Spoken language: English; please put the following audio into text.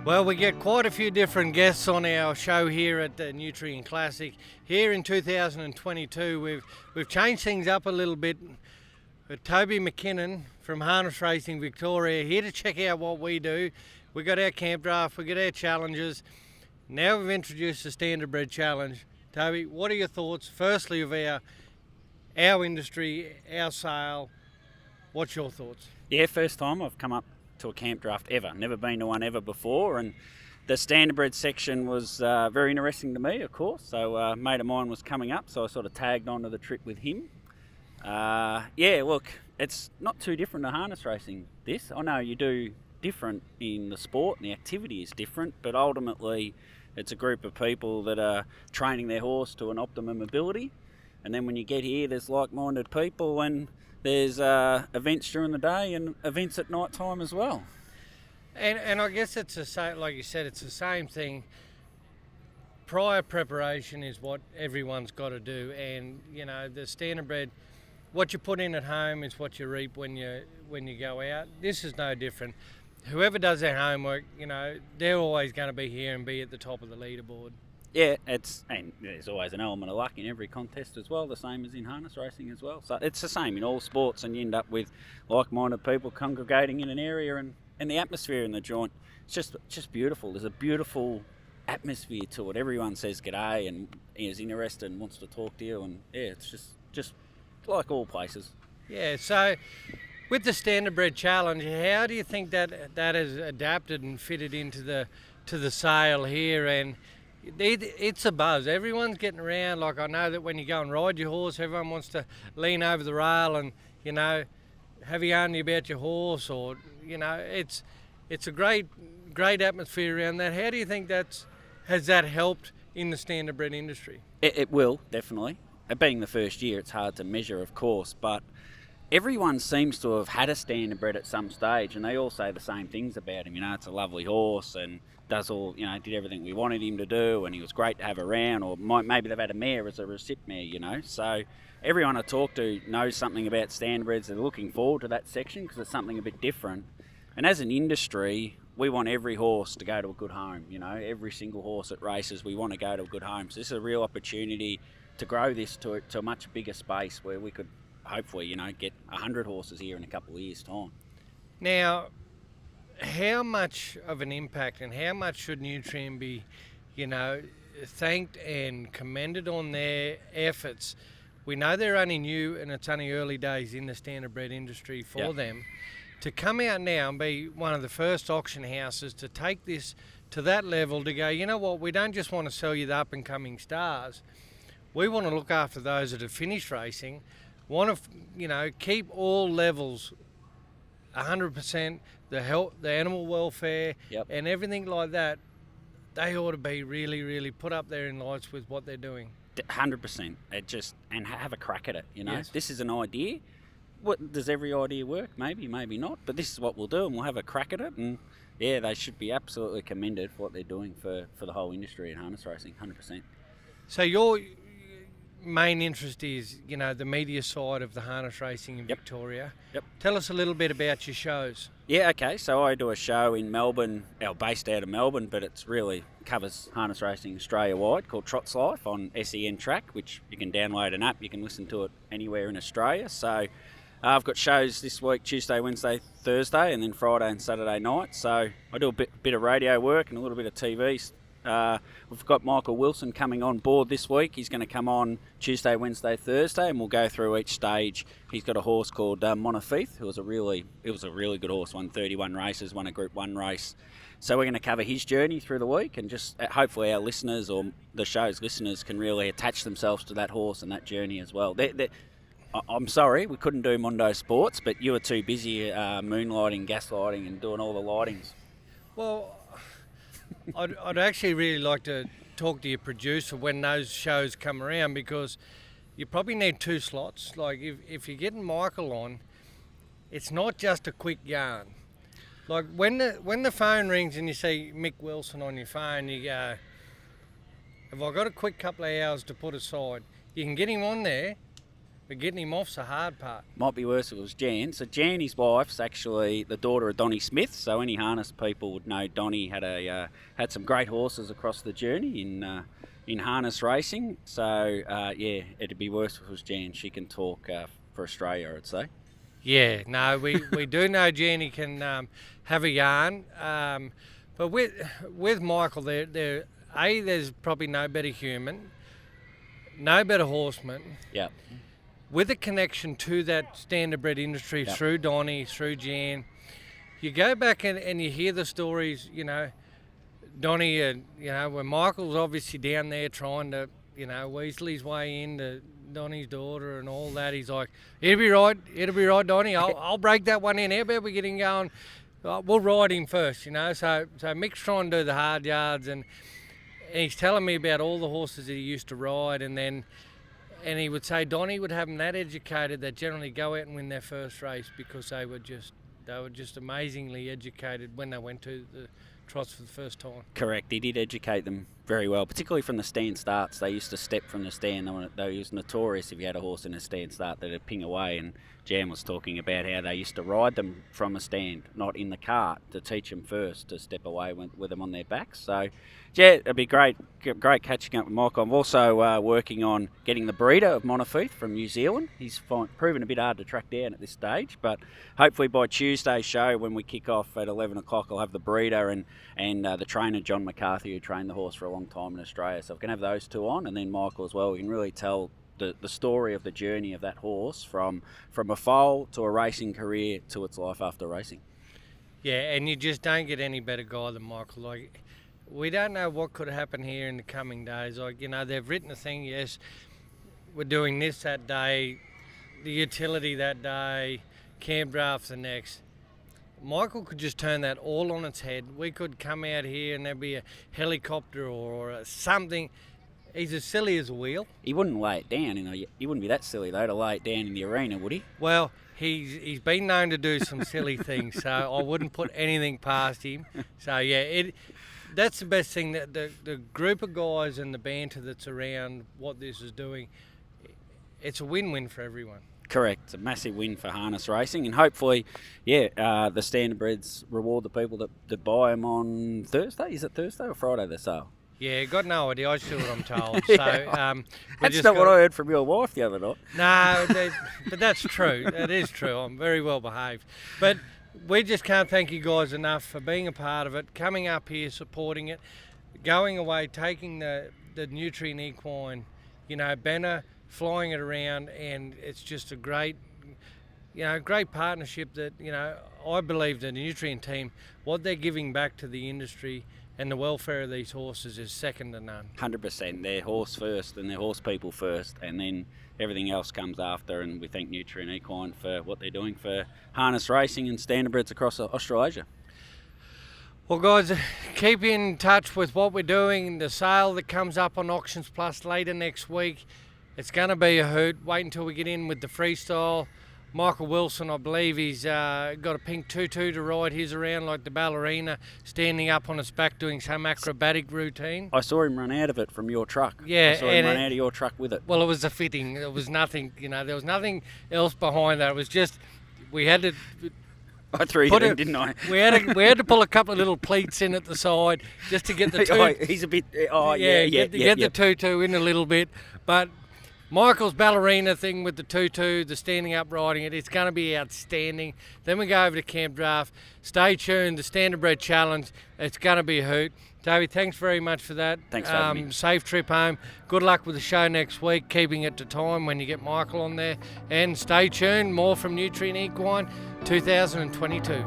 Well, we get quite a few different guests on our show here at the Nutrien Classic. Here in 2022, we've changed things up a little bit. With Toby McKinnon from Harness Racing Victoria here to check out what we do. We got our camp draft, we got our challenges. Now we've introduced the Standardbred Challenge. Toby, what are your thoughts? Firstly, of our industry, our sale. What's your thoughts? Yeah, first time I've come up to a camp draft ever. Never been to one ever before, and the Standardbred section was very interesting to me, of course. So a mate of mine was coming up, so I sort of tagged onto the trip with him. Yeah, look, it's not too different to harness racing, this. I know you do different in the sport and the activity is different, but ultimately it's a group of people that are training their horse to an optimum ability. And then when you get here, there's like-minded people, and there's events during the day and events at night time as well. And I guess it's the same, like you said, it's the same thing. Prior preparation is what everyone's got to do, and you know the Standardbred, what you put in at home is what you reap when you go out. This is no different. Whoever does their homework, you know, they're always going to be here and be at the top of the leaderboard. Yeah, and there's always an element of luck in every contest as well, the same as in harness racing as well. So it's the same in all sports, and you end up with like-minded people congregating in an area, and the atmosphere in the joint, it's just beautiful. There's a beautiful atmosphere to it. Everyone says g'day and is interested and wants to talk to you, and yeah, it's just like all places. Yeah, so with the Standardbred Challenge, how do you think that has adapted and fitted into the sale here? And it's a buzz. Everyone's getting around. Like I know that when you go and ride your horse, everyone wants to lean over the rail and, you know, have you yarning about your horse, or, you know, it's a great atmosphere around that. How do you think has that helped in the Standardbred industry? It will, definitely. It being the first year, it's hard to measure, of course, but everyone seems to have had a Standardbred at some stage, and they all say the same things about him. You know, it's a lovely horse and does all, you know, did everything we wanted him to do, and he was great to have around, or maybe they've had a mare as a recip mare, you know. So everyone I talk to knows something about Standardbreds. They're looking forward to that section because it's something a bit different. And as an industry, we want every horse to go to a good home, you know. Every single horse at races, we want to go to a good home. So this is a real opportunity to grow this to a much bigger space where we could hopefully, you know, get 100 horses here in a couple of years' time. Now, how much of an impact and how much should Nutrien be, you know, thanked and commended on their efforts? We know they're only new and it's only early days in the Standardbred industry for them. To come out now and be one of the first auction houses to take this to that level, to go, you know what, we don't just want to sell you the up-and-coming stars. We want to look after those that have finished racing, want to, you know, keep all levels 100%, the health, the animal welfare, and everything like that. They ought to be really, really put up there in lights with what they're doing. 100%. And have a crack at it, you know. Yes. This is an idea. What, does every idea work? Maybe not. But this is what we'll do, and we'll have a crack at it. And yeah, they should be absolutely commended for what they're doing for the whole industry in harness racing, 100%. So your main interest is, you know, the media side of the harness racing in Victoria. Yep. Tell us a little bit about your shows. Yeah, okay. So I do a show in Melbourne, based out of Melbourne, but it's really covers harness racing Australia-wide, called Trots Life on SEN Track, which you can download an app. You can listen to it anywhere in Australia. So I've got shows this week, Tuesday, Wednesday, Thursday, and then Friday and Saturday night. So I do a bit of radio work and a little bit of TV. We've got Michael Wilson coming on board this week. He's going to come on Tuesday, Wednesday, Thursday, and we'll go through each stage. He's got a horse called Monofith, who was a really good horse, won 31 races, won a Group 1 race. So we're going to cover his journey through the week, and just hopefully our listeners, or the show's listeners, can really attach themselves to that horse and that journey as well. I'm sorry, we couldn't do Mondo Sports, but you were too busy moonlighting, gaslighting, and doing all the lightings. Well, I'd actually really like to talk to your producer when those shows come around, because you probably need 2 slots. Like if you're getting Michael on, it's not just a quick yarn. Like when the phone rings and you see Mick Wilson on your phone, you go, have I got a quick couple of hours to put aside? You can get him on there, but getting him off's the hard part. Might be worse if it was Jan. So Jan, his wife's actually the daughter of Donnie Smith. So any harness people would know Donnie had some great horses across the journey in harness racing. So yeah, it'd be worse if it was Jan. She can talk for Australia, I'd say. Yeah, no, we do know Jenny can have a yarn, but with Michael, there's probably no better human, no better horseman. Yeah. With a connection to that standardbred industry through Donnie, through Jan, you go back and you hear the stories. Donnie, when Michael's obviously down there trying to, weasel his way into Donnie's daughter and all that, he's like, it'll be right, Donnie, I'll break that one in. How about we get him going? We'll ride him first, So Mick's trying to do the hard yards, and he's telling me about all the horses that he used to ride, and he would say Donnie would have them that educated that generally go out and win their first race because they were just amazingly educated when they went to the trots for the first time. Correct. He did educate them very well, particularly from the stand starts. They used to step from the stand. They was notorious if you had a horse in a stand start that it'd ping away, and Jan was talking about how they used to ride them from a stand, not in the cart, to teach them first to step away with them on their backs. So yeah, it'd be great catching up with Michael. I'm also working on getting the breeder of Montefiore from New Zealand. He's proven a bit hard to track down at this stage, but hopefully by Tuesday's show, when we kick off at 11 o'clock, I'll have the breeder and the trainer, John McCarthy, who trained the horse for a long time in Australia. So I can have those two on, and then Michael as well. We can really tell the story of the journey of that horse from a foal to a racing career to its life after racing. Yeah, and you just don't get any better guy than Michael. Like, we don't know what could happen here in the coming days. Like, they've written a thing, yes, we're doing this that day, the utility that day, camp draft the next. Michael could just turn that all on its head. We could come out here and there'd be a helicopter or something. He's as silly as a wheel. He wouldn't lay it down, He wouldn't be that silly, though, to lay it down in the arena, would he? Well, he's been known to do some silly things, so I wouldn't put anything past him. So, yeah, that's the best thing, that the group of guys and the banter that's around what this is doing, it's a win-win for everyone. Correct. It's a massive win for harness racing, and hopefully, the standardbreds reward the people that buy them on Thursday. Is it Thursday or Friday, the sale? Yeah, got no idea. I just do what I'm told. Yeah. So that's not what I heard from your wife the other night. No, but that's true. That is true. I'm very well behaved. But we just can't thank you guys enough for being a part of it, coming up here, supporting it, going away, taking the Nutrien equine, banner, flying it around, and it's just a great partnership that, I believe the Nutrien team, what they're giving back to the industry and the welfare of these horses is second to none. 100%. They're horse first and they're horse people first, and then everything else comes after, and we thank Nutrien Equine for what they're doing for harness racing and standardbreds across Australasia. Well, guys, keep in touch with what we're doing. The sale that comes up on Auctions Plus later next week, it's going to be a hoot. Wait until we get in with the freestyle. Michael Wilson, I believe he's got a pink tutu to ride his around like the ballerina, standing up on its back doing some acrobatic routine. I saw him run out of it from your truck. Yeah, I saw him run out of your truck with it. Well, it was a fitting. It was nothing, there was nothing else behind that. It was just, we had to... I threw you in, didn't I? We had to pull a couple of little pleats in at the side just to get the tutu. He's a bit... get the tutu in a little bit, but... Michael's ballerina thing with the tutu, the standing up riding it's going to be outstanding. Then we go over to Camp Draft. Stay tuned, the Standardbred Challenge, it's going to be a hoot. Toby, thanks very much for that. Thanks for having me. Safe trip home. Good luck with the show next week, keeping it to time when you get Michael on there. And stay tuned, more from Nutrien Equine 2022.